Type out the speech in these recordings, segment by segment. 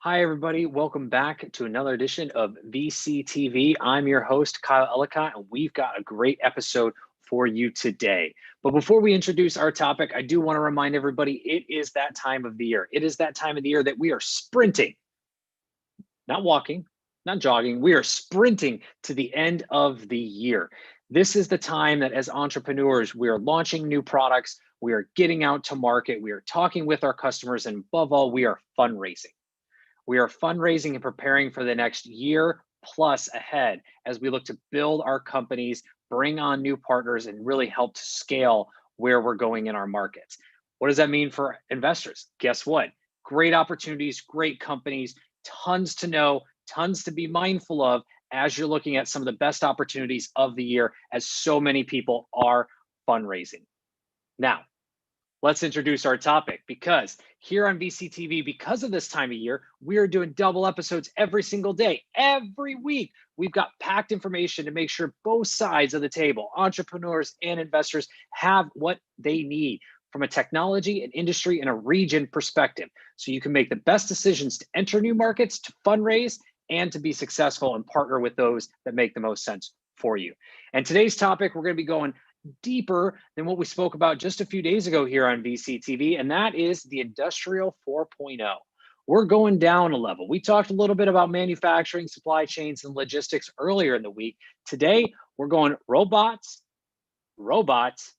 Hi, everybody. Welcome back to another edition of VCTV. I'm your host, Kyle Ellicott, and we've got a great episode for you today. But before we introduce our topic, I do want to remind everybody it is that time of the year. It is that time of the year that we are sprinting, not walking, not jogging. We are sprinting to the end of the year. This is the time that as entrepreneurs, we are launching new products, we are getting out to market, we are talking with our customers, and above all, we are fundraising. We are fundraising and preparing for the next year plus ahead as we look to build our companies, bring on new partners, and really help to scale where we're going in our markets. What does that mean for investors? Guess what? Great opportunities, great companies, tons to know, tons to be mindful of as you're looking at some of the best opportunities of the year, as so many people are fundraising. Now, let's introduce our topic, because here on VCTV, because of this time of year, we are doing double episodes every single day, every week. We've got packed information to make sure both sides of the table, entrepreneurs and investors, have what they need from a technology, an industry, and a region perspective. So you can make the best decisions to enter new markets, to fundraise, and to be successful and partner with those that make the most sense for you. And today's topic, we're going to be going deeper than what we spoke about just a few days ago here on VCTV, and that is the Industrial 4.0. We're going down a level. We talked a little bit about manufacturing, supply chains, and logistics earlier in the week. Today, we're going robots, robots,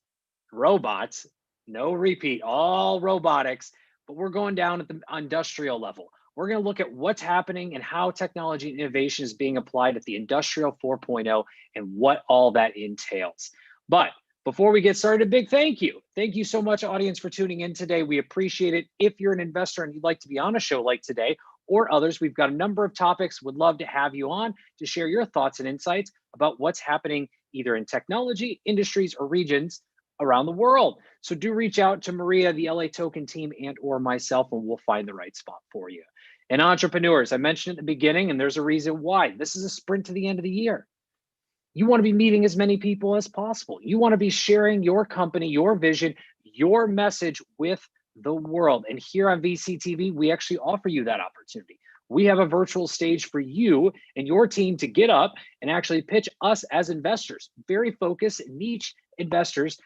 robots, no repeat, all robotics, but we're going down at the industrial level. We're going to look at what's happening and how technology and innovation is being applied at the Industrial 4.0 and what all that entails. But before we get started, a big thank you. Thank you so much, audience, for tuning in today. We appreciate it. If you're an investor and you'd like to be on a show like today or others, we've got a number of topics. Would love to have you on to share your thoughts and insights about what's happening either in technology, industries, or regions around the world. So do reach out to Maria, the LA Token team, and or myself, and we'll find the right spot for you. And entrepreneurs, I mentioned at the beginning, and there's a reason why. This is a sprint to the end of the year. You want to be meeting as many people as possible. You want to be sharing your company, your vision, your message with the world. And here on VCTV, we actually offer you that opportunity. We have a virtual stage for you and your team to get up and actually pitch us as investors, very focused, niche investors,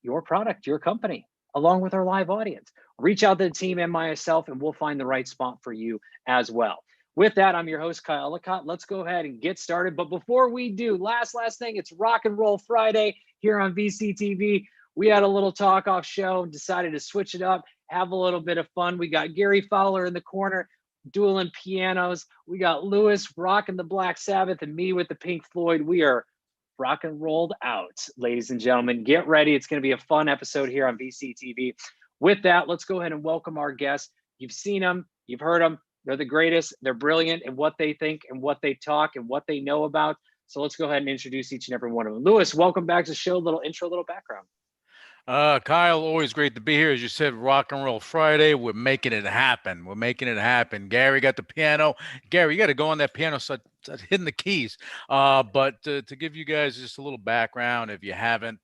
your product, your company, along with our live audience. Reach out to the team and myself, and we'll find the right spot for you as well. With that, I'm your host, Kyle Ellicott. Let's go ahead and get started. But before we do, last thing, it's Rock and Roll Friday here on VCTV. We had a little talk off show and decided to switch it up, have a little bit of fun. We got Gary Fowler in the corner, dueling pianos. We got Lewis rocking the Black Sabbath and me with the Pink Floyd. We are rock and rolled out, ladies and gentlemen. Get ready. It's going to be a fun episode here on VCTV. With that, let's go ahead and welcome our guests. You've seen them, you've heard them. They're the greatest. They're brilliant in what they think and what they talk and what they know about. So let's go ahead and introduce each and every one of them. Lewis, welcome back to the show. Little intro, little background. Kyle, always great to be here. As you said, Rock and Roll Friday. We're making it happen. We're making it happen. Gary got the piano. Gary, you got to go on that piano, start hitting the keys. But to give you guys just a little background, if you haven't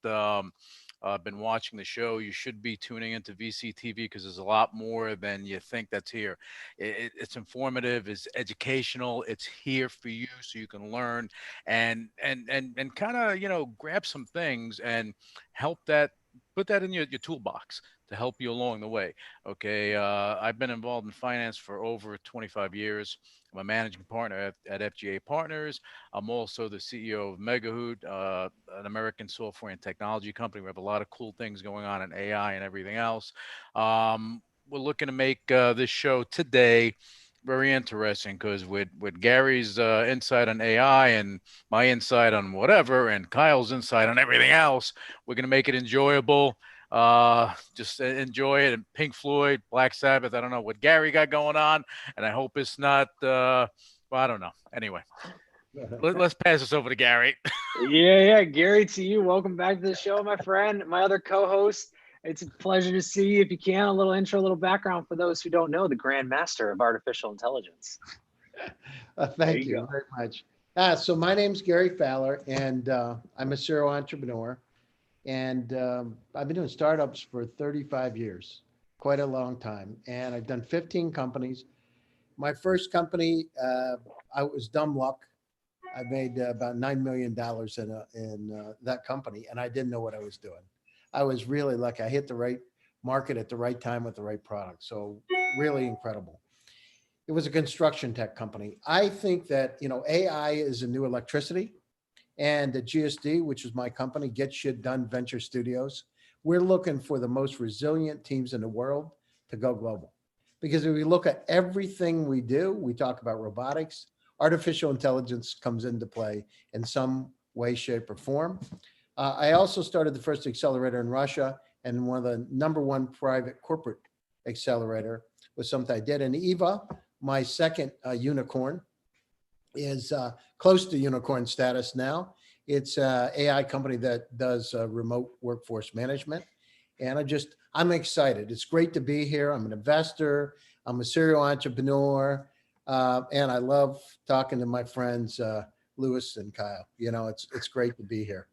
been watching the show, you should be tuning into VCTV because there's a lot more than you think that's here. It's informative, it's educational, it's here for you so you can learn and kind of grab some things and help that. Put that in your toolbox to help you along the way. Okay. I've been involved in finance for over 25 years. I'm a managing partner at FGA Partners. I'm also the CEO of Megahoot, an American software and technology company. We have a lot of cool things going on in AI and everything else. We're looking to make this show today very interesting because with Gary's insight on AI and my insight on whatever and Kyle's insight on everything else, we're going to make it enjoyable. Just enjoy it. And Pink Floyd, Black Sabbath, I don't know what Gary got going on, and I hope it's not, well, I don't know. Anyway, let's pass this over to Gary. Yeah. Gary, to you. Welcome back to the show, my friend, my other co-host. It's a pleasure to see you. If you can, a little intro, a little background for those who don't know, the Grand Master of Artificial Intelligence. Thank you very much. So my name's Gary Fowler, and I'm a serial entrepreneur. And I've been doing startups for 35 years, quite a long time. And I've done 15 companies. My first company, I was dumb luck. I made about $9 million in that company, and I didn't know what I was doing. I was really lucky. I hit the right market at the right time with the right product. So really incredible. It was a construction tech company. I think that, AI is a new electricity, and the GSD, which is my company, Get Shit Done Venture Studios. We're looking for the most resilient teams in the world to go global. Because if we look at everything we do, we talk about robotics, artificial intelligence comes into play in some way, shape, or form. I also started the first accelerator in Russia, and one of the #1 private corporate accelerator was something I did. And Eva, my second unicorn, is close to unicorn status now. It's an AI company that does remote workforce management. And I'm excited. It's great to be here. I'm an investor. I'm a serial entrepreneur. And I love talking to my friends, Lewis and Kyle. It's great to be here.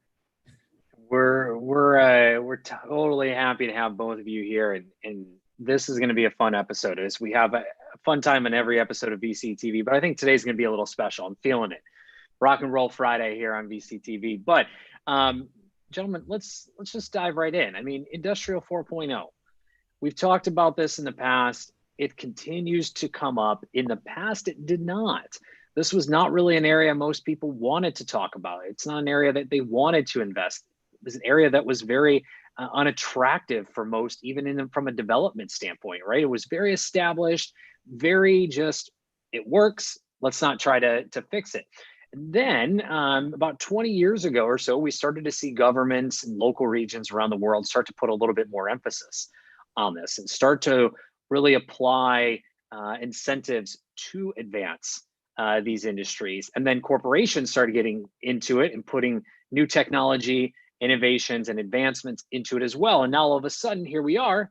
We're totally happy to have both of you here, and this is going to be a fun episode. As we have a fun time in every episode of VCTV, but I think today's going to be a little special. I'm feeling it. Rock and Roll Friday here on VCTV. But gentlemen, let's just dive right in. I mean, Industrial 4.0. We've talked about this in the past. It continues to come up. In the past, it did not. This was not really an area most people wanted to talk about. It's not an area that they wanted to invest. It was an area that was very unattractive for most, even from a development standpoint, right? It was very established, very just, it works. Let's not try to fix it. And then about 20 years ago or so, we started to see governments and local regions around the world start to put a little bit more emphasis on this and start to really apply incentives to advance these industries. And then corporations started getting into it and putting new technology, innovations, and advancements into it as well. And now all of a sudden, here we are,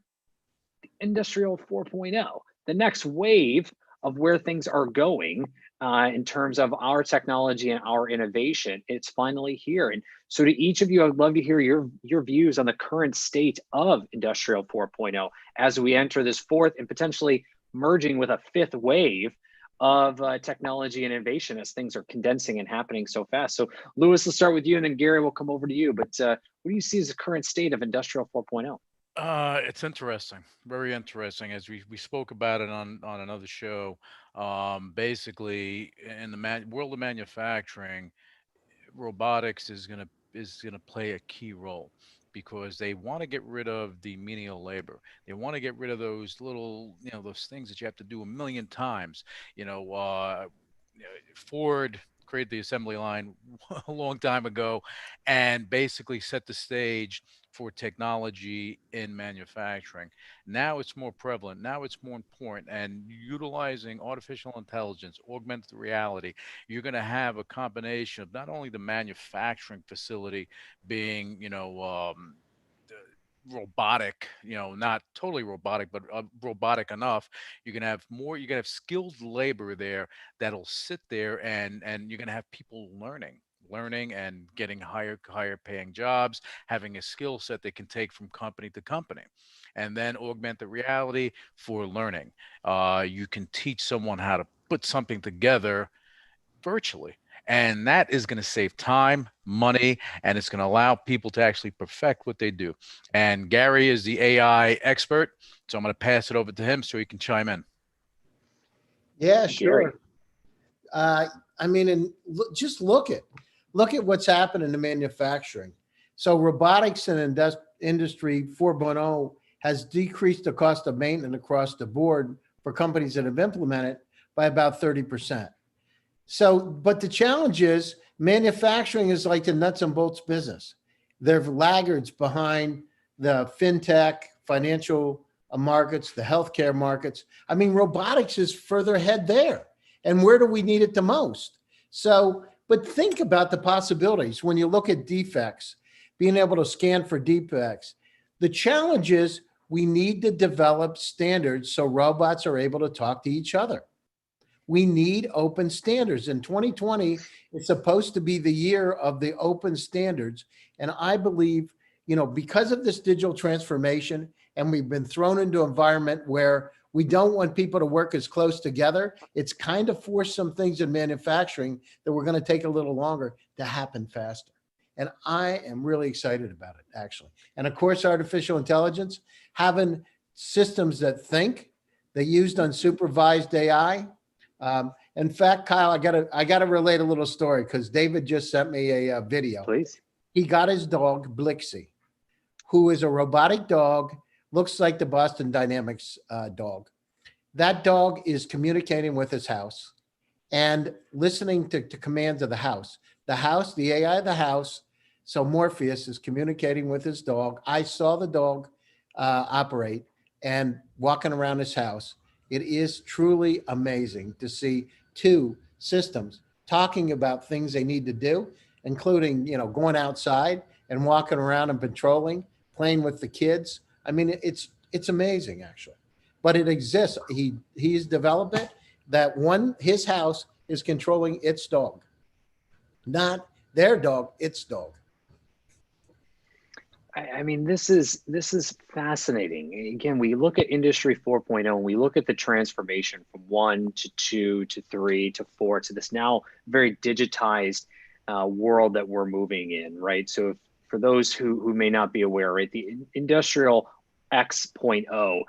Industrial 4.0, the next wave of where things are going in terms of our technology and our innovation. It's finally here. And so to each of you, I'd love to hear your views on the current state of Industrial 4.0 as we enter this fourth and potentially merging with a fifth wave of technology and innovation as things are condensing and happening so fast. So Lewis, let's start with you, and then Gary will come over to you. But what do you see as the current state of Industrial 4.0? It's interesting, very interesting. As we spoke about it on another show, basically in the world of manufacturing, robotics is gonna play a key role because they want to get rid of the menial labor. They want to get rid of those little, those things that you have to do a million times. Ford created the assembly line a long time ago and basically set the stage for technology in manufacturing. Now it's more prevalent. Now it's more important. And utilizing artificial intelligence, augmented reality, you're going to have a combination of not only the manufacturing facility being, robotic, not totally robotic, but robotic enough. You're going to have skilled labor there that'll sit there, and you're going to have people learning and getting higher paying jobs, having a skill set they can take from company to company. And then augmented reality for learning. You can teach someone how to put something together virtually. And that is going to save time, money, and it's going to allow people to actually perfect what they do. And Gary is the AI expert, so I'm going to pass it over to him so he can chime in. Yeah, sure. Just look at what's happened in the manufacturing. So robotics and industry 4.0 has decreased the cost of maintenance across the board for companies that have implemented by about 30%. So, but the challenge is manufacturing is like the nuts and bolts business. They're laggards behind the fintech, financial markets, the healthcare markets. I mean, robotics is further ahead there. And where do we need it the most? So, but think about the possibilities when you look at defects, being able to scan for defects. The challenge is we need to develop standards so robots are able to talk to each other. We need open standards. In 2020, it's supposed to be the year of the open standards. And I believe, because of this digital transformation, and we've been thrown into an environment where We don't want people to work as close together. It's kind of forced some things in manufacturing that were going to take a little longer to happen faster. And I am really excited about it, actually. And of course, artificial intelligence, having systems that think, they used unsupervised AI. In fact, Kyle, I gotta relate a little story because David just sent me a video. Please. He got his dog Blixie, who is a robotic dog, looks like the Boston Dynamics dog. That dog is communicating with his house and listening to commands of the house. The AI of the house. So Morpheus is communicating with his dog. I saw the dog operate and walking around his house. It is truly amazing to see two systems talking about things they need to do, including, going outside and walking around and patrolling, playing with the kids. I mean, it's amazing, actually. But it exists. He's developed it that his house is controlling its dog, not their dog, its dog. I mean, this is fascinating. Again, we look at Industry 4.0 and we look at the transformation from 1 to 2 to 3 to 4 to this now very digitized world that we're moving in, right? So for those who may not be aware, right, the Industrial X.0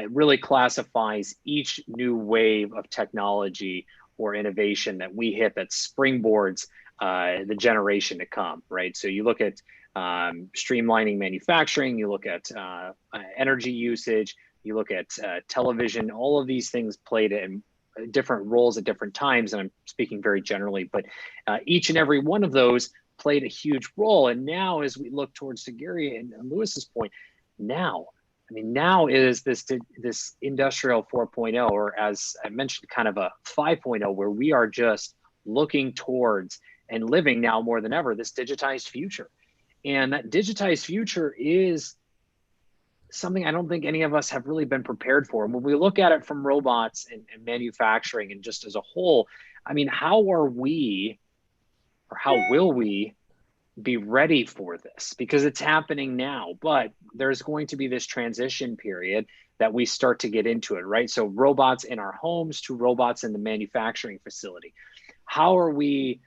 really classifies each new wave of technology or innovation that we hit that springboards the generation to come, right? So you look at streamlining manufacturing, you look at energy usage, you look at television, all of these things played in different roles at different times. And I'm speaking very generally, but each and every one of those played a huge role. And now as we look towards to Gary and Lewis's point, now is this Industrial 4.0, or as I mentioned, kind of a 5.0, where we are just looking towards and living now more than ever this digitized future. And that digitized future is something I don't think any of us have really been prepared for. And when we look at it from robots and manufacturing and just as a whole, I mean, how will we be ready for this? Because it's happening now, but there's going to be this transition period that we start to get into it, right? So robots in our homes to robots in the manufacturing facility. How are we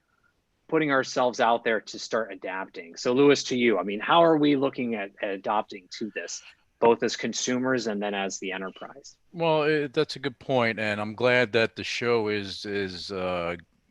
putting ourselves out there to start adapting? So Lewis, to you, I mean, how are we looking at adopting to this, both as consumers and then as the enterprise? Well, that's a good point, and I'm glad that the show is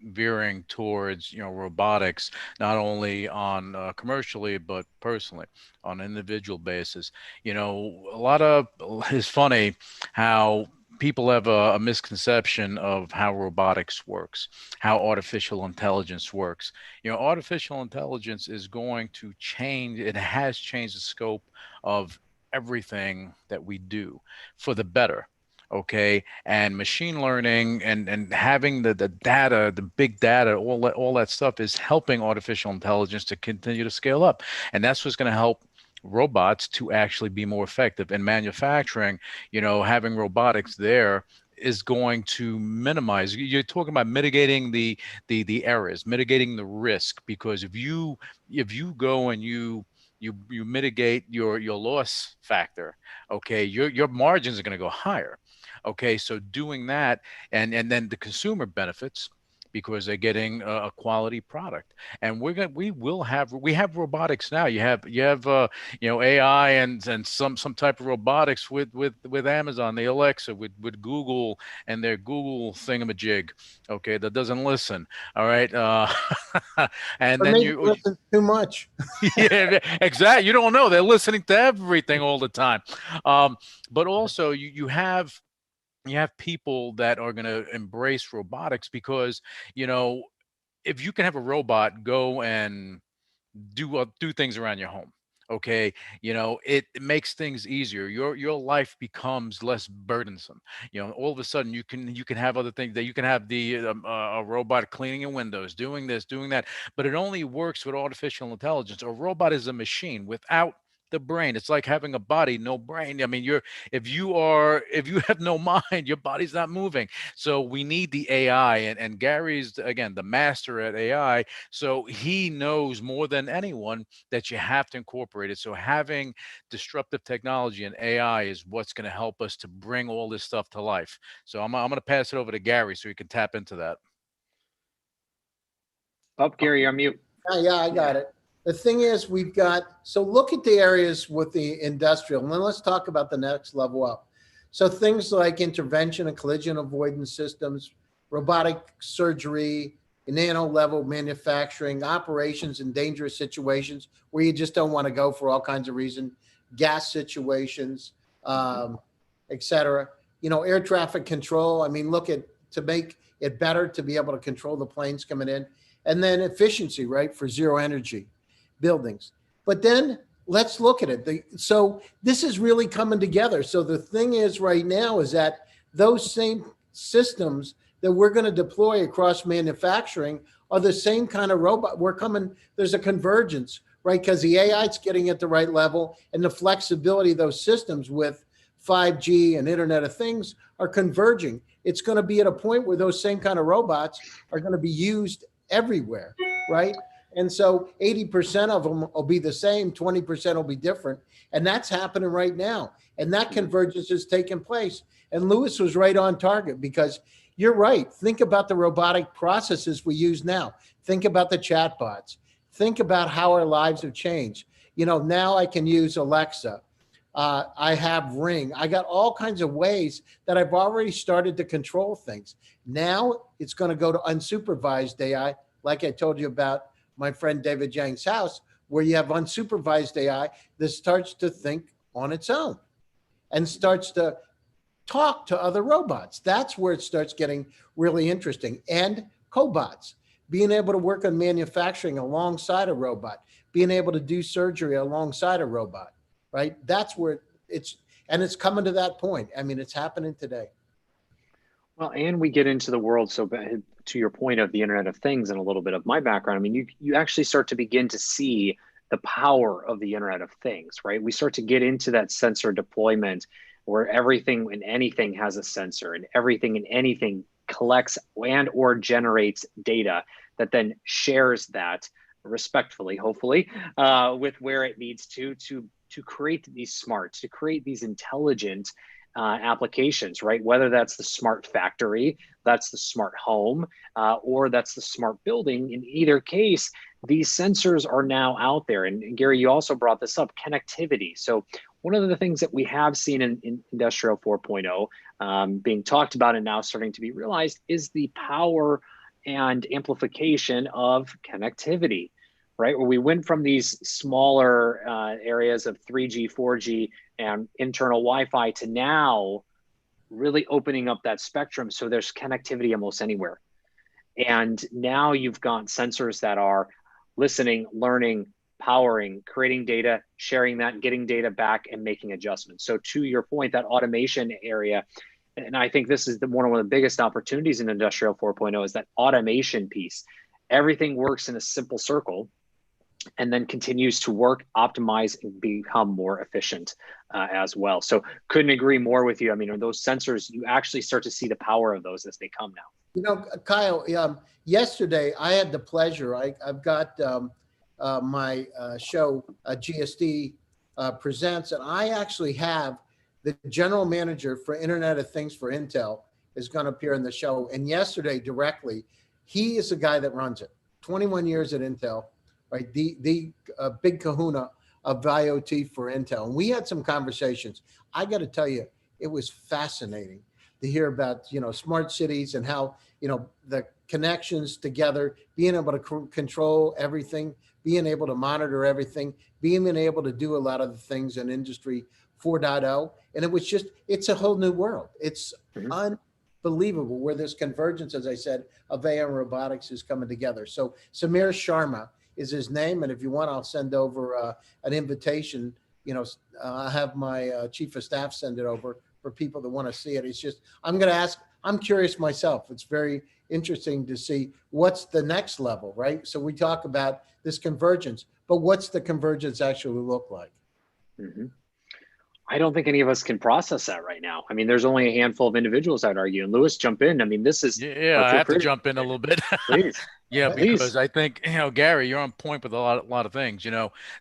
veering towards robotics, not only on commercially but personally on an individual basis. A lot of it's funny how people have a misconception of how robotics works, how artificial intelligence works. Artificial intelligence is going to change. It has changed the scope of everything that we do for the better. Okay, and machine learning and having the data, the big data, all that stuff is helping artificial intelligence to continue to scale up, and that's what's going to help robots to actually be more effective in manufacturing. Having robotics there is going to minimize. You're talking about mitigating the errors, mitigating the risk, because if you go and you mitigate your loss factor, okay, your margins are going to go higher. Okay, so doing that, and then the consumer benefits because they're getting a quality product. And we have robotics now. You have AI and some type of robotics with Amazon, the Alexa, with Google and their Google thingamajig. Okay, that doesn't listen. All right, and Or then maybe listen too much. yeah, exactly. You don't know. They're listening to everything all the time. But also you have people that are going to embrace robotics because if you can have a robot go and do things around your home, okay, it makes things easier. Your life becomes less burdensome. All of a sudden you can have other things, that you can have a robot cleaning your windows, doing this, doing that, but it only works with artificial intelligence. A robot is a machine without the brain. It's like having a body, no brain. I mean, if you have no mind, your body's not moving. So we need the AI, and Gary's again the master at AI. So he knows more than anyone that you have to incorporate it. So having disruptive technology and AI is what's going to help us to bring all this stuff to life. So I'm going to pass it over to Gary so he can tap into that. Oh, Gary, you're on mute. Yeah, I got it. The thing is, so look at the areas with the industrial, and then let's talk about the next level up. So things like intervention and collision avoidance systems, robotic surgery, nano level manufacturing, operations in dangerous situations where you just don't want to go for all kinds of reasons, gas situations, et cetera. Air traffic control. I mean, to make it better to be able to control the planes coming in. And then efficiency, right, for zero energy buildings. But then let's look at it. So this is really coming together. So the thing is right now is that those same systems that we're going to deploy across manufacturing are the same kind of robot. There's a convergence, right? Because the AI is getting at the right level, and the flexibility of those systems with 5G and Internet of Things are converging. It's going to be at a point where those same kind of robots are going to be used everywhere, right? And so 80% of them will be the same, 20% will be different. And that's happening right now. And that convergence is taking place. And Lewis was right on target, because you're right. Think about the robotic processes we use now. Think about the chatbots. Think about how our lives have changed. Now I can use Alexa. I have Ring. I got all kinds of ways that I've already started to control things. Now it's going to go to unsupervised AI, like I told you about my friend David Yang's house, where you have unsupervised AI that starts to think on its own and starts to talk to other robots. That's where it starts getting really interesting. And cobots, being able to work on manufacturing alongside a robot, being able to do surgery alongside a robot. Right? That's where it's coming to that point. I mean, it's happening today. Well, and we get into the world. So to your point of the Internet of Things and a little bit of my background, I mean, you actually start to begin to see the power of the Internet of Things, right? We start to get into that sensor deployment where everything and anything has a sensor, and everything and anything collects and or generates data that then shares that respectfully, hopefully, with where it needs to create these smarts, to create these intelligent applications, right? Whether that's the smart factory, that's the smart home, or that's the smart building. In either case, these sensors are now out there. And Gary, you also brought this up, connectivity. So one of the things that we have seen in Industrial 4.0 being talked about and now starting to be realized is the power and amplification of connectivity, right? Where we went from these smaller areas of 3G, 4G, and internal Wi-Fi to now really opening up that spectrum. So there's connectivity almost anywhere. And now you've got sensors that are listening, learning, powering, creating data, sharing that, getting data back, and making adjustments. So to your point, that automation area, and I think this is one of the biggest opportunities in Industrial 4.0 is that automation piece. Everything works in a simple circle and then continues to work, optimize, and become more efficient as well. So couldn't agree more with you. I mean, those sensors, you actually start to see the power of those as they come now. Kyle, yesterday I had the pleasure, I've got my show, GSD Presents, and I actually have the general manager for Internet of Things for Intel is going to appear in the show. And yesterday directly, he is the guy that runs it, 21 years at Intel. Right, the big kahuna of IoT for Intel. And we had some conversations. I got to tell you, it was fascinating to hear about, smart cities and how, the connections together, being able to control everything, being able to monitor everything, being able to do a lot of the things in Industry 4.0. And it was it's a whole new world. It's unbelievable where this convergence, as I said, of AI and robotics is coming together. So Samir Sharma is his name. And if you want, I'll send over an invitation. I'll have my chief of staff send it over for people that want to see it. It's just, I'm curious myself. It's very interesting to see what's the next level, right? So we talk about this convergence, but what's the convergence actually look like? Mhm. I don't think any of us can process that right now. I mean, there's only a handful of individuals, I'd argue. And Lewis, jump in. I mean, this is, Yeah, or I feel have to free to, jump in a little bit. please, Yeah, please. because I think, Gary, you're on point with a lot of things.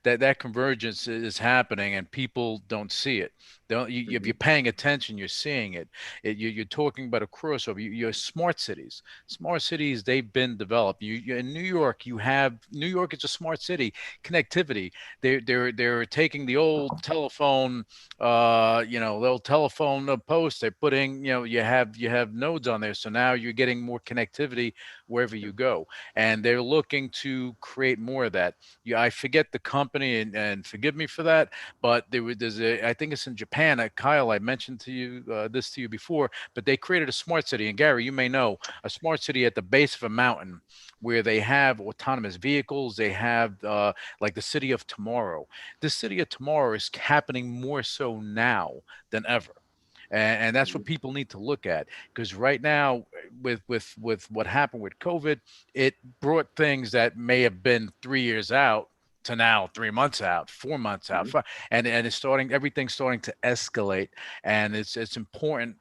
That convergence is happening and people don't see it. Don't if Mhm. you're paying attention, you're seeing it. You're talking about a crossover. You're smart cities. Smart cities, they've been developed. In New York, New York is a smart city. Connectivity. They're taking the old telephone, the old telephone post. They're putting, you have nodes on there. So now you're getting more connectivity wherever you go, and they're looking to create more of that. Yeah, I forget the company, and forgive me for that, but I think it's in Japan. Kyle, I mentioned to you this to you before, but they created a smart city, and Gary, you may know, a smart city at the base of a mountain where they have autonomous vehicles. They have like the city of tomorrow. The city of tomorrow is happening more so now than ever. And that's what Mhm. people need to look at, because right now, with what happened with COVID, it brought things that may have been 3 years out to now 3 months out, 4 months out, Mhm. and everything's starting to escalate. And it's important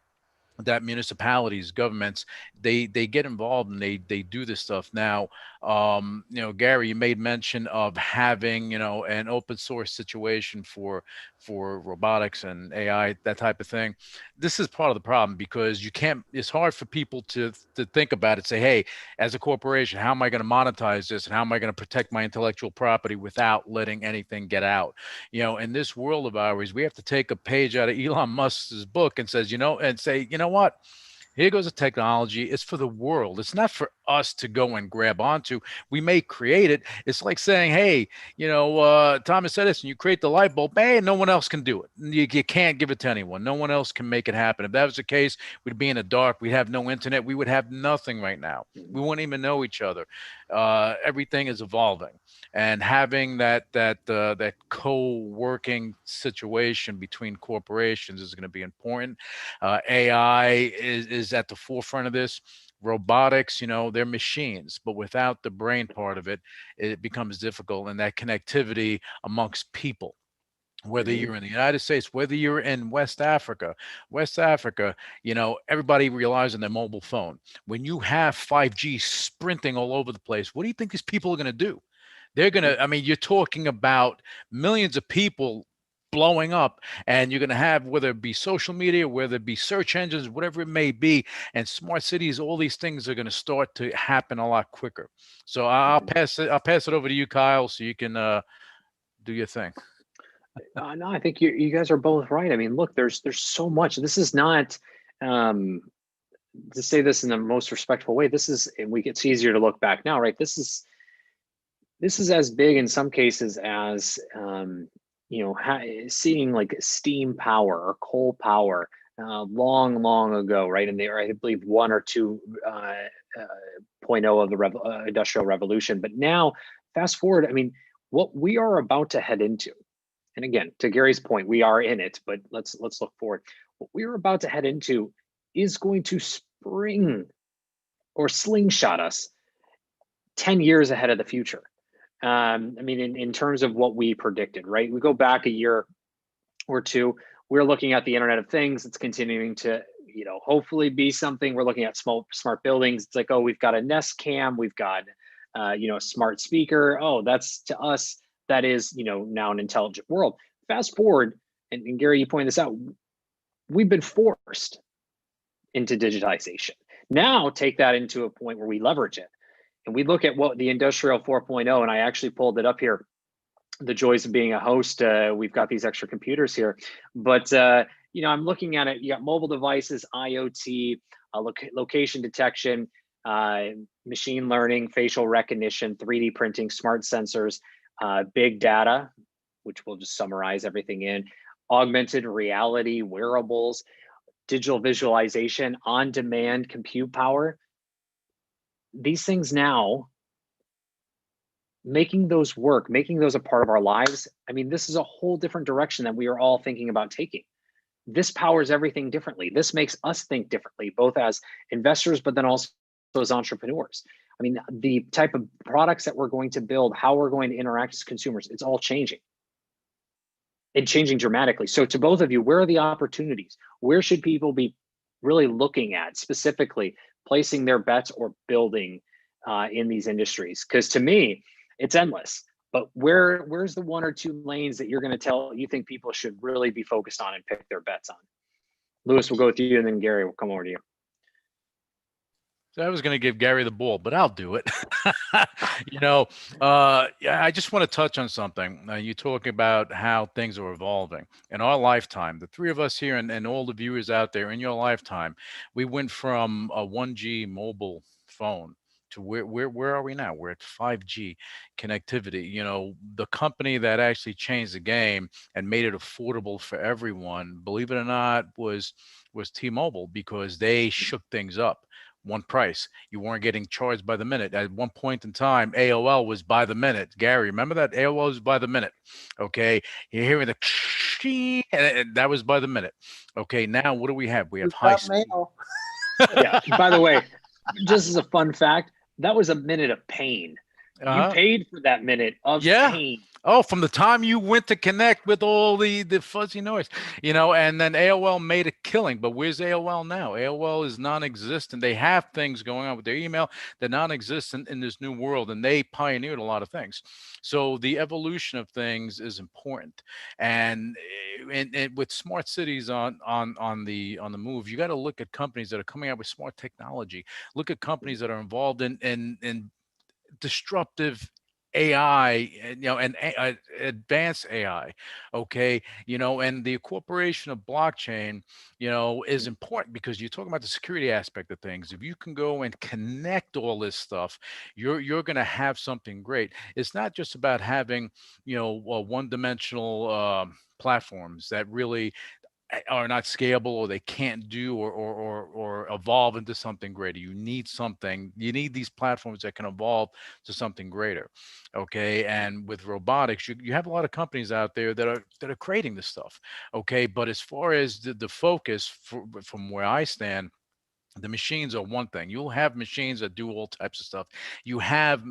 that municipalities, governments, they get involved, and they do this stuff now. Gary, you made mention of having, an open source situation for robotics and AI, that type of thing. This is part of the problem, because you can't it's hard for people to think about it, say, hey, as a corporation, how am I going to monetize this, and how am I going to protect my intellectual property without letting anything get out? In this world of ours, we have to take a page out of Elon Musk's book and say, what? Here goes a technology. It's for the world. It's not for us to go and grab onto. We may create it. It's like saying, hey, Thomas Edison, you create the light bulb. Hey, no one else can do it. You can't give it to anyone. No one else can make it happen. If that was the case, we'd be in the dark. We'd have no internet. We would have nothing right now. Mhm. We wouldn't even know each other. Everything is evolving, and having that co-working situation between corporations is going to be important. AI is at the forefront of this. Robotics, they're machines, but without the brain part of it, it becomes difficult. And that connectivity amongst people, whether Mhm. you're in the United States, whether you're in West Africa, everybody relies on their mobile phone. When you have 5G sprinting all over the place, what do you think these people are going to do? They're going Mhm. to, I mean, you're talking about millions of people blowing up, and you're going to have, whether it be social media, whether it be search engines, whatever it may be, and smart cities, all these things are going to start to happen a lot quicker. So Mhm. I'll pass it over to you, Kyle, so you can do your thing. No, I think you guys are both right. I mean, look, there's so much. This is not, um, to say this in the most respectful way. This is, and it's easier to look back now, right? This is as big in some cases as, seeing like steam power or coal power long, long ago, right? And they are, I believe, one or two uh, point oh of the industrial revolution. But now, fast forward, I mean, what we are about to head into, and again, to Gary's point, we are in it, but let's look forward. What we're about to head into is going to spring or slingshot us 10 years ahead of the future. I mean, in terms of what we predicted, right? We go back a year or two, we're looking at the Internet of Things. It's continuing to, hopefully be something. We're looking at smart buildings. It's like, oh, we've got a Nest Cam, we've got, a smart speaker. Oh, that's to us, that is, now an intelligent world. Fast forward, and Gary, you pointed this out, we've been forced into digitization. Now take that into a point where we leverage it. And we look at what the industrial 4.0, and I actually pulled it up here, the joys of being a host. We've got these extra computers here, but I'm looking at it. You got mobile devices, IoT, location detection, uh, machine learning, facial recognition, 3D printing, smart sensors, big data, which we'll just summarize everything in, augmented reality, wearables, digital visualization, on-demand compute power. These things now, making those work, making those a part of our lives. I mean, this is a whole different direction that we are all thinking about taking. This powers everything differently. This makes us think differently, both as investors, but then also as entrepreneurs. I mean, the type of products that we're going to build, how we're going to interact as consumers, it's all changing. and changing dramatically. So to both of you, where are the opportunities? Where should people be really looking at specifically placing their bets or building in these industries? Because to me, it's endless. But where's the one or two lanes that you're going to tell you think people should really be focused on and pick their bets on? Lewis, we'll go with you, and then Gary will come over to you. So I was going to give Gary the ball, but I'll do it. I just want to touch on something. You talk about how things are evolving. In our lifetime, the three of us here and all the viewers out there, in your lifetime, we went from a 1G mobile phone to where are we now? We're at 5G connectivity. The company that actually changed the game and made it affordable for everyone, believe it or not, was T-Mobile, because they shook things up. One price. You weren't getting charged by the minute. At one point in time, AOL was by the minute. Gary, remember that? AOL was by the minute. Okay. You're hearing the and that was by the minute. Okay. Now what do we have? We have high speed. Yeah. By the way, just as a fun fact, that was a minute of pain. You paid for that minute of pain. Oh, from the time you went to connect with all the fuzzy noise, and then AOL made a killing. But where's AOL now? AOL is non-existent. They have things going on with their email. They're non-existent in this new world, and they pioneered a lot of things. So the evolution of things is important. And with smart cities on the move, you got to look at companies that are coming out with smart technology. Look at companies that are involved in disruptive AI, and advanced AI, okay, and the incorporation of blockchain, is important, because you're talking about the security aspect of things. If you can go and connect all this stuff, you're going to have something great. It's not just about having, one-dimensional platforms that really are not scalable, or they can't do or evolve into something greater. You need these platforms that can evolve to something greater. Okay. And with robotics, you have a lot of companies out there that are creating this stuff. Okay. But as far as the focus from where I stand, the machines are one thing. You'll have machines that do all types of stuff. You have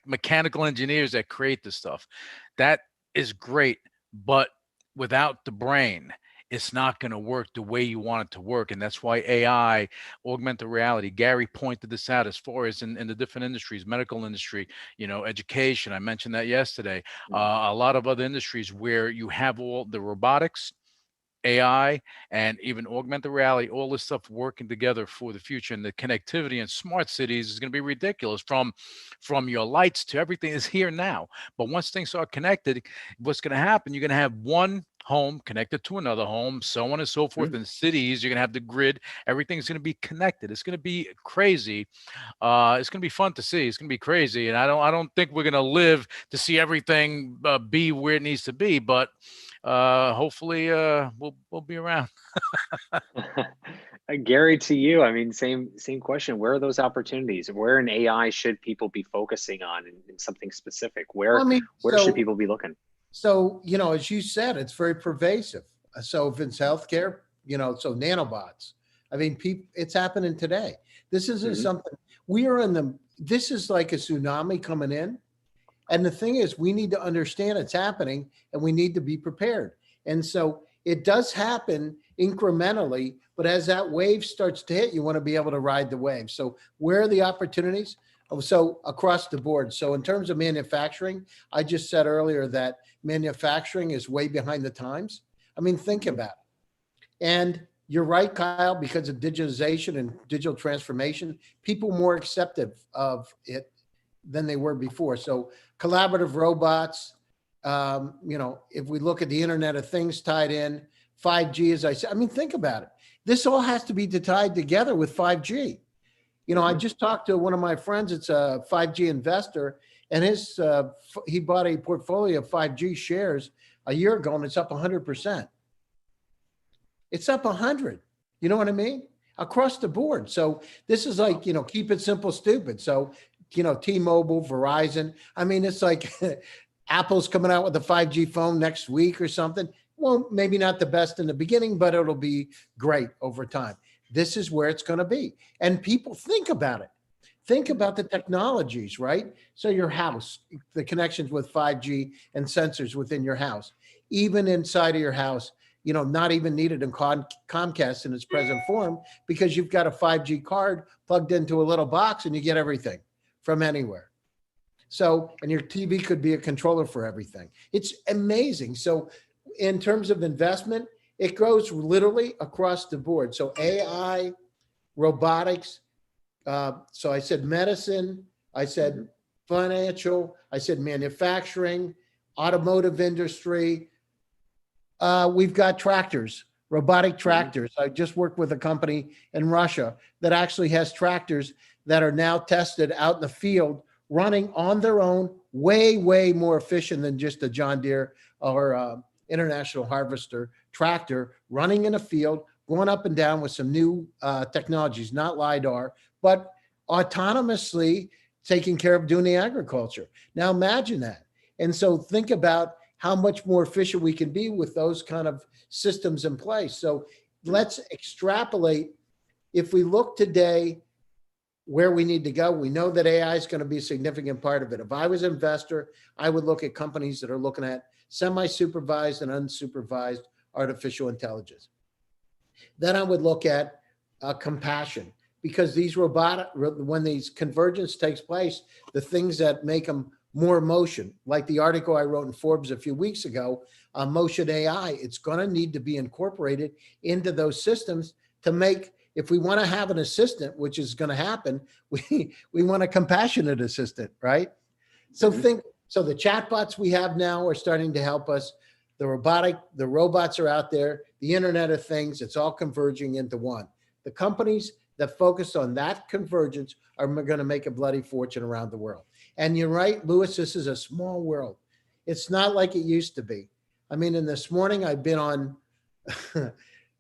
mechanical engineers that create this stuff. That is great. But without the brain, it's not going to work the way you want it to work. And that's why AI, augmented reality, Gary pointed this out, as far as in the different industries, medical industry, education. I mentioned that yesterday. A lot of other industries where you have all the robotics, AI, and even augmented reality, all this stuff working together for the future. And the connectivity in smart cities is going to be ridiculous. From your lights to everything is here now. But once things are connected, what's going to happen? You're going to have one home connected to another home, so on and so forth. In cities, you're going to have the grid. Everything's going to be connected. It's going to be crazy. It's going to be fun to see. It's going to be crazy. And I don't think we're going to live to see everything be where it needs to be. But hopefully we'll be around. Gary, to you, I mean, same question. Where are those opportunities? Where in AI should people be focusing on in something specific? Where should people be looking? So, as you said, it's very pervasive. So if it's healthcare, so nanobots. I mean, it's happening today. This isn't something this is like a tsunami coming in. And the thing is, we need to understand it's happening, and we need to be prepared. And so it does happen incrementally, but as that wave starts to hit, you want to be able to ride the wave. So where are the opportunities? So across the board. So in terms of manufacturing, I just said earlier that manufacturing is way behind the times. I mean, think about it. And you're right, Kyle, because of digitization and digital transformation, people more acceptive of it than they were before. So collaborative robots, if we look at the Internet of Things tied in, 5G, as I said, I mean, think about it. This all has to be tied together with 5G. I just talked to one of my friends. It's a 5G investor, and he bought a portfolio of 5G shares a year ago, and it's up 100%. It's up 100. You know what I mean? Across the board. So this is like, keep it simple, stupid. So, T-Mobile, Verizon. I mean, it's like Apple's coming out with a 5G phone next week or something. Well, maybe not the best in the beginning, but it'll be great over time. This is where it's going to be. And people think about it. Think about the technologies, right? So your house, the connections with 5G and sensors within your house. even inside of your house, not even needed in Comcast in its present form, because you've got a 5G card plugged into a little box and you get everything from anywhere. So, and your TV could be a controller for everything. It's amazing. So in terms of investment, it grows literally across the board. So AI, robotics. So I said medicine, I said financial, I said manufacturing, automotive industry. We've got tractors, robotic tractors. I just worked with a company in Russia that actually has tractors that are now tested out in the field, running on their own, way, way more efficient than just a John Deere or International Harvester tractor, running in a field, going up and down with some new technologies, not LiDAR, but autonomously taking care of doing the agriculture. Now imagine that. And so think about how much more efficient we can be with those kind of systems in place. So let's extrapolate. If we look today where we need to go, we know that AI is going to be a significant part of it. If I was an investor, I would look at companies that are looking at semi-supervised and unsupervised artificial intelligence. Then I would look at compassion, because these when these convergence takes place, the things that make them more emotion, like the article I wrote in Forbes a few weeks ago, Motion AI, it's going to need to be incorporated into those systems to make, if we want to have an assistant, which is going to happen, we want a compassionate assistant, right? So so the chatbots we have now are starting to help us. The robots are out there, the Internet of Things, it's all converging into one. The companies that focus on that convergence are going to make a bloody fortune around the world. And you're right, Louis, this is a small world. It's not like it used to be. I mean, in this morning, I've been on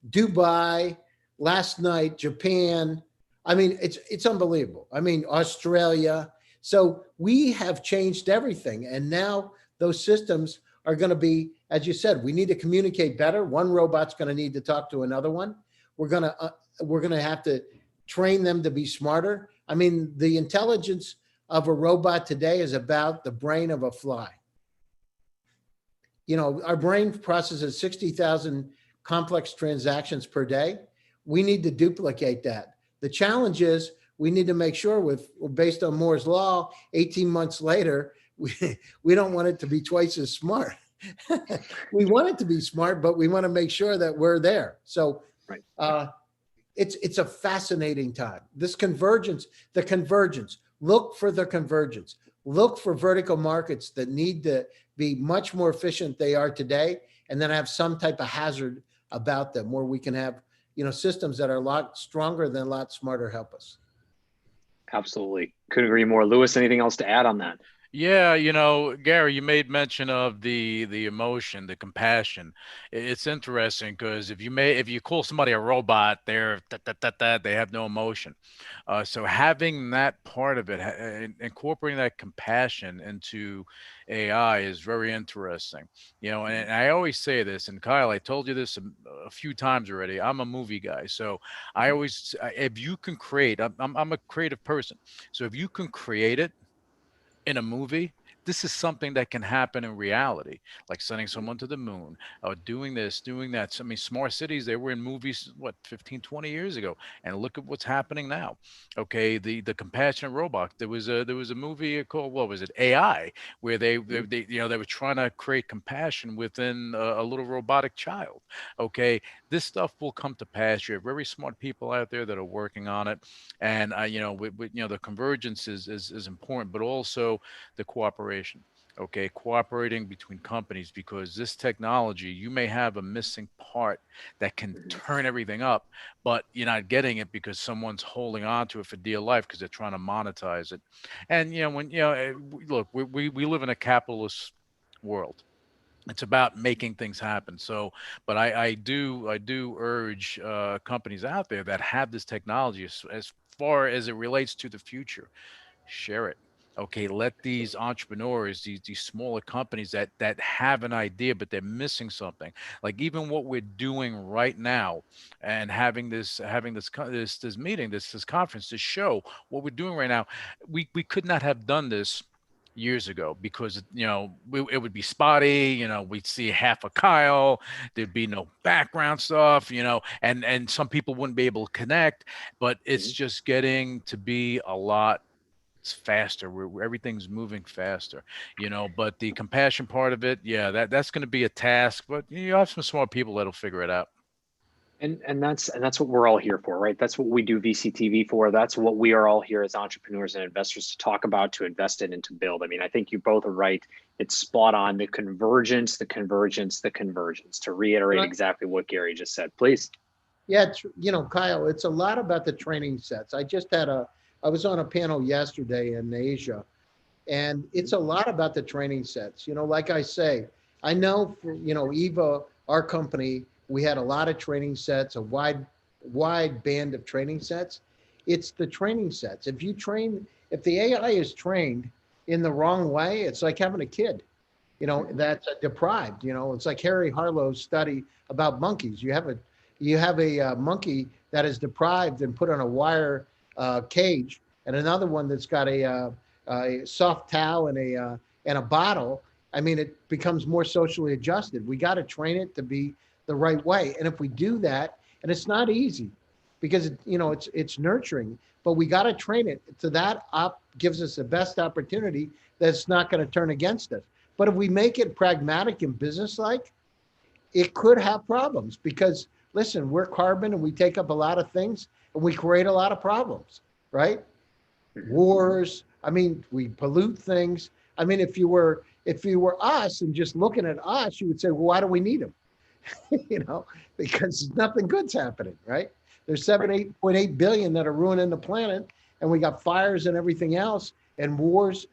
Dubai, last night, Japan. I mean, it's unbelievable. I mean, Australia. So we have changed everything. And now those systems are going to be, as you said, we need to communicate better. One robot's going to need to talk to another one. We're going to have to train them to be smarter. I mean, the intelligence of a robot today is about the brain of a fly. Our brain processes 60,000 complex transactions per day. We need to duplicate that. The challenge is we need to make sure based on Moore's law, 18 months later, we don't want it to be twice as smart. We want it to be smart, but we want to make sure that we're there. So it's a fascinating time. This convergence, look for the convergence. Look for vertical markets that need to be much more efficient than they are today, and then have some type of hazard about them where we can have systems that are a lot stronger than a lot smarter help us. Absolutely. Couldn't agree more. Louis, anything else to add on that? Yeah, Gary, you made mention of the emotion, the compassion. It's interesting because if you call somebody a robot, they're they have no emotion. So having that part of it, incorporating that compassion into AI is very interesting. And I always say this, and Kyle, I told you this a few times already. I'm a movie guy, so I always, if you can create, I'm a creative person, so if you can create it in a movie, this is something that can happen in reality, like sending someone to the moon or doing this, doing that. So, I mean, smart cities, they were in movies, what, 15, 20 years ago. And look at what's happening now. Okay, the compassionate robot. There was a movie called, what was it, AI, where they were trying to create compassion within a little robotic child. Okay, this stuff will come to pass. You have very smart people out there that are working on it. And the convergence is important, but also the cooperation. Okay, cooperating between companies, because this technology, you may have a missing part that can turn everything up, but you're not getting it because someone's holding on to it for dear life because they're trying to monetize it. And look, we live in a capitalist world. It's about making things happen. So, but I do urge companies out there that have this technology, as far as it relates to the future, share it. Okay, let these entrepreneurs, these smaller companies that have an idea but they're missing something, like even what we're doing right now, and having this meeting, this conference, this show, what we're doing right now, we could not have done this years ago, because it would be spotty. We'd see half a Kyle, there'd be no background stuff, and some people wouldn't be able to connect. But it's just getting to be a lot faster, where everything's moving faster, but the compassion part of it, yeah, that's going to be a task, but you have some smart people that'll figure it out. And that's what we're all here for, right? That's what we do VCTV for. That's what we are all here as entrepreneurs and investors to talk about, to invest in, and to build. I mean, I think you both are right. It's spot on. The convergence, the convergence, the convergence. To reiterate exactly what Gary just said, please. Yeah, Kyle, it's a lot about the training sets. I was on a panel yesterday in Asia, and it's a lot about the training sets. Like I say, I know for, Eva, our company, we had a lot of training sets, a wide band of training sets. It's the training sets. If the AI is trained in the wrong way, it's like having a kid, that's deprived. It's like Harry Harlow's study about monkeys. You have a monkey that is deprived and put on a wire cage, and another one that's got a soft towel and a bottle. I mean, it becomes more socially adjusted. We got to train it to be the right way. And if we do that, and it's not easy because it's nurturing, but we got to train it to that gives us the best opportunity that's not going to turn against us. But if we make it pragmatic and business-like, it could have problems because listen, we're carbon and we take up a lot of things and we create a lot of problems, right? Wars. I mean, we pollute things. I mean, if you were us and just looking at us, you would say, well, why do we need them? Because nothing good's happening, right? There's 8.8 billion that are ruining the planet, and we got fires and everything else and wars.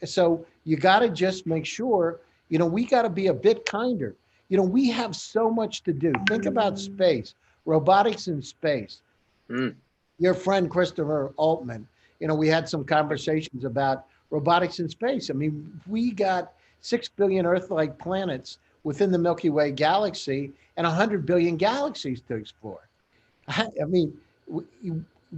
So you got to just make sure, we got to be a bit kinder. We have so much to do. Think about space, robotics in space. Your friend, Christopher Altman, we had some conversations about robotics in space. I mean, we got 6 billion Earth-like planets within the Milky Way galaxy and 100 billion galaxies to explore. I mean,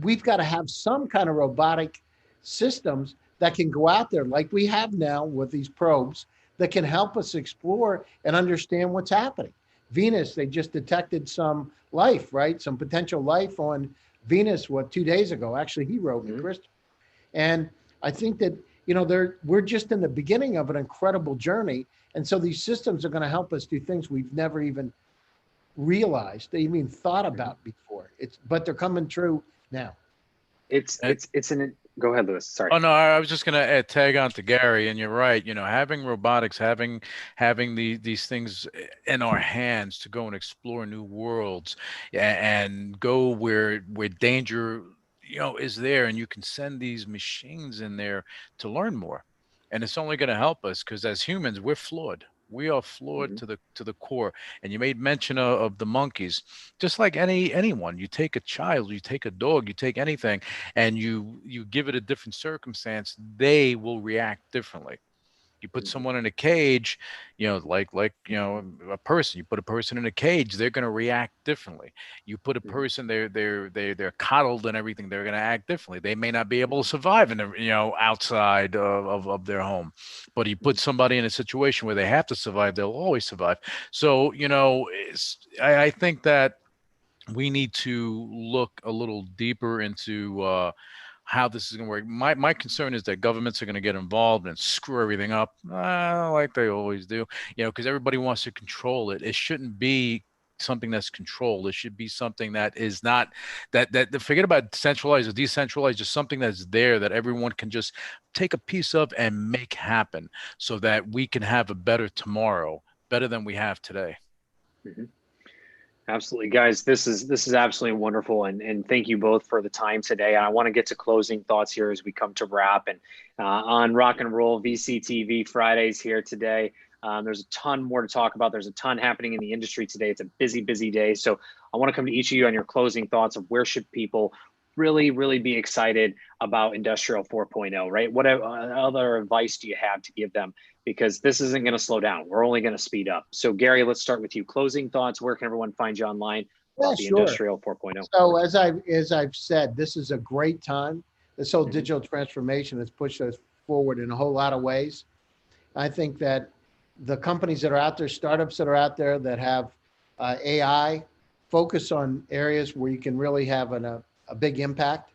we've got to have some kind of robotic systems that can go out there like we have now with these probes that can help us explore and understand what's happening. Venus, they just detected some life, right? Some potential life on Venus, 2 days ago? Actually, he wrote me, Christopher. And I think that, we're just in the beginning of an incredible journey. And so these systems are going to help us do things we've never even realized, even thought about before. But they're coming true now. Go ahead, Lewis. Sorry. Oh no, I was just going to tag on to Gary, and you're right. Having robotics, having these things in our hands to go and explore new worlds and go where danger is there, and you can send these machines in there to learn more, and it's only going to help us because as humans we're flawed. We are flawed to the core. And you made mention of the monkeys. Just like anyone, you take a child, you take a dog, you take anything, and you give it a different circumstance, they will react differently. You put someone in a cage, like a person. You put a person in a cage, they're going to react differently. You put a person, they're coddled and everything, they're going to act differently. They may not be able to survive in outside of their home, but you put somebody in a situation where they have to survive, they'll always survive. So I think that we need to look a little deeper into how this is going to work. My concern is that governments are going to get involved and screw everything up, like they always do, because everybody wants to control it. It shouldn't be something that's controlled. It should be something that is not that forget about centralized or decentralized, just something that's there that everyone can just take a piece of and make happen so that we can have a better tomorrow, better than we have today. Absolutely, guys. This is absolutely wonderful, and thank you both for the time today. And I want to get to closing thoughts here as we come to wrap. And on Rock and Roll VCTV Fridays here today, there's a ton more to talk about. There's a ton happening in the industry today. It's a busy day. So I want to come to each of you on your closing thoughts of where should people really be excited about Industrial 4.0, right? What other advice do you have to give them? Because this isn't going to slow down. We're only going to speed up. So Gary, let's start with you. Closing thoughts. Where can everyone find you online about the Industrial 4.0? So as I've said, this is a great time. This whole digital transformation has pushed us forward in a whole lot of ways. I think that the companies that are out there, startups that are out there that have AI, focus on areas where you can really have a big impact.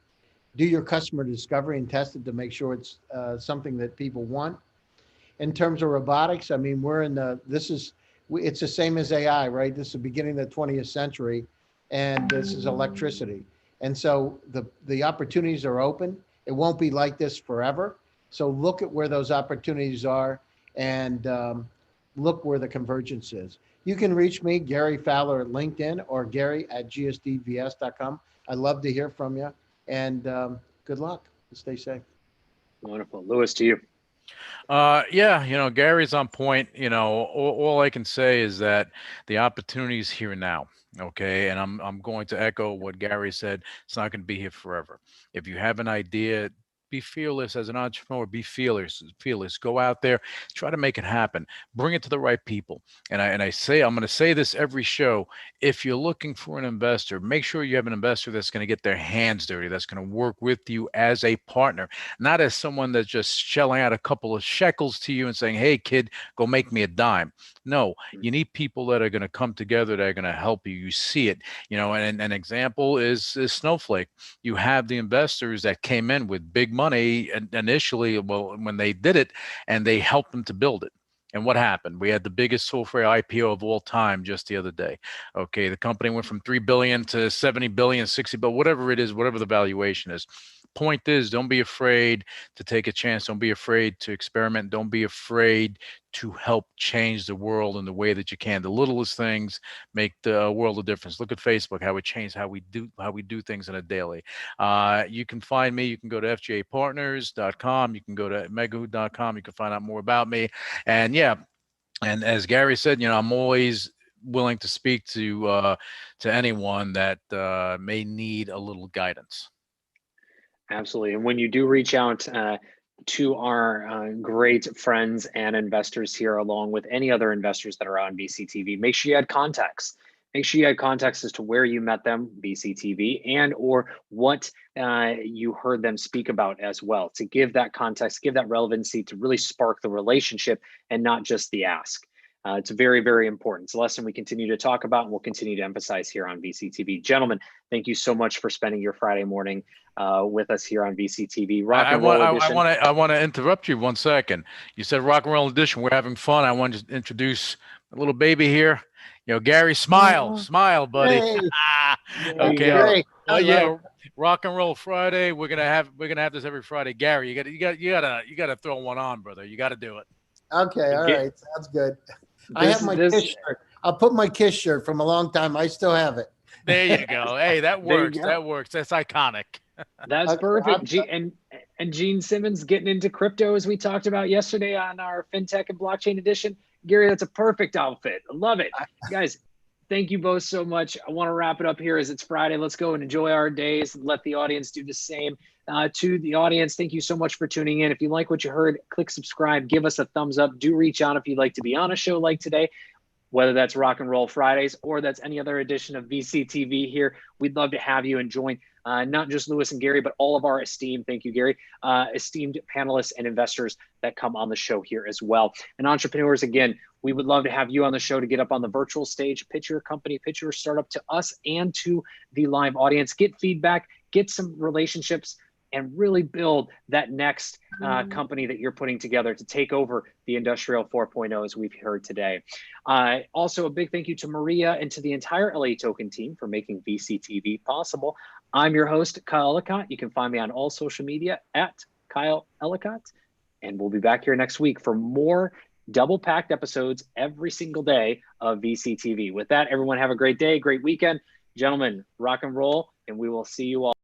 Do your customer discovery and test it to make sure it's something that people want. In terms of robotics, I mean, it's the same as AI, right? This is the beginning of the 20th century, and this is electricity. And so the opportunities are open. It won't be like this forever. So look at where those opportunities are and look where the convergence is. You can reach me, Gary Fowler, at LinkedIn or Gary@gsdvs.com. I'd love to hear from you, and good luck. Stay safe. Wonderful. Louis, to you. Yeah, Gary's on point. All I can say is that the opportunity is here now. Okay. And I'm going to echo what Gary said. It's not going to be here forever. If you have an idea, be fearless as an entrepreneur, be fearless, go out there, try to make it happen, bring it to the right people. And I'm going to say this every show. If you're looking for an investor, make sure you have an investor that's going to get their hands dirty, that's going to work with you as a partner, not as someone that's just shelling out a couple of shekels to you and saying, hey kid, go make me a dime. No, you need people that are going to come together, that are going to help you. You see it, and an example is Snowflake. You have the investors that came in with big money initially, well, when they did it, and they helped them to build it. And what happened? We had the biggest software IPO of all time just the other day. Okay, the company went from 3 billion to 70 billion, 60 billion, whatever it is, whatever the valuation is. Point is, don't be afraid to take a chance. Don't be afraid to experiment. Don't be afraid to help change the world in the way that you can. The littlest things make the world of difference. Look at Facebook, how it changed how we do things in a daily. You can find me. You can go to fjapartners.com. You can go to megahood.com. You can find out more about me. And yeah, and as Gary said, I'm always willing to speak to anyone that may need a little guidance. Absolutely. And when you do reach out to our great friends and investors here, along with any other investors that are on VCTV, make sure you add context. Make sure you add context as to where you met them, VCTV, and or what you heard them speak about as well, to give that context, give that relevancy, to really spark the relationship and not just the ask. It's very, very important. It's a lesson we continue to talk about and we'll continue to emphasize here on VCTV. Gentlemen, thank you so much for spending your Friday morning with us here on VCTV. Rock and Roll Edition. I want to interrupt you 1 second. You said Rock and Roll Edition. We're having fun. I want to introduce a little baby here. Gary, smile, buddy. Hey. Okay. Great. Oh yeah, Rock and Roll Friday. We're gonna have this every Friday. Gary, you gotta throw one on, brother. You got to do it. Okay. All right. Sounds good. I have my KISS shirt. I'll put my KISS shirt from a long time. I still have it. There you go. Hey, that works. That works. That's iconic. That's perfect. And Gene Simmons getting into crypto, as we talked about yesterday on our FinTech and Blockchain edition. Gary, that's a perfect outfit. I love it. Guys, thank you both so much. I want to wrap it up here as it's Friday. Let's go and enjoy our days and let the audience do the same. To the audience, thank you so much for tuning in. If you like what you heard, click subscribe, give us a thumbs up. Do reach out if you'd like to be on a show like today, whether that's Rock and Roll Fridays or that's any other edition of VCTV here. We'd love to have you and join not just Louis and Gary, but all of our esteemed, thank you, Gary, esteemed panelists and investors that come on the show here as well. And entrepreneurs, again, we would love to have you on the show to get up on the virtual stage, pitch your company, pitch your startup to us and to the live audience, get feedback, get some relationships, and really build that next company that you're putting together to take over the Industrial 4.0, as we've heard today. Also, a big thank you to Maria and to the entire LA Token team for making VCTV possible. I'm your host, Kyle Ellicott. You can find me on all social media at Kyle Ellicott. And we'll be back here next week for more double-packed episodes every single day of VCTV. With that, everyone have a great day, great weekend. Gentlemen, rock and roll, and we will see you all.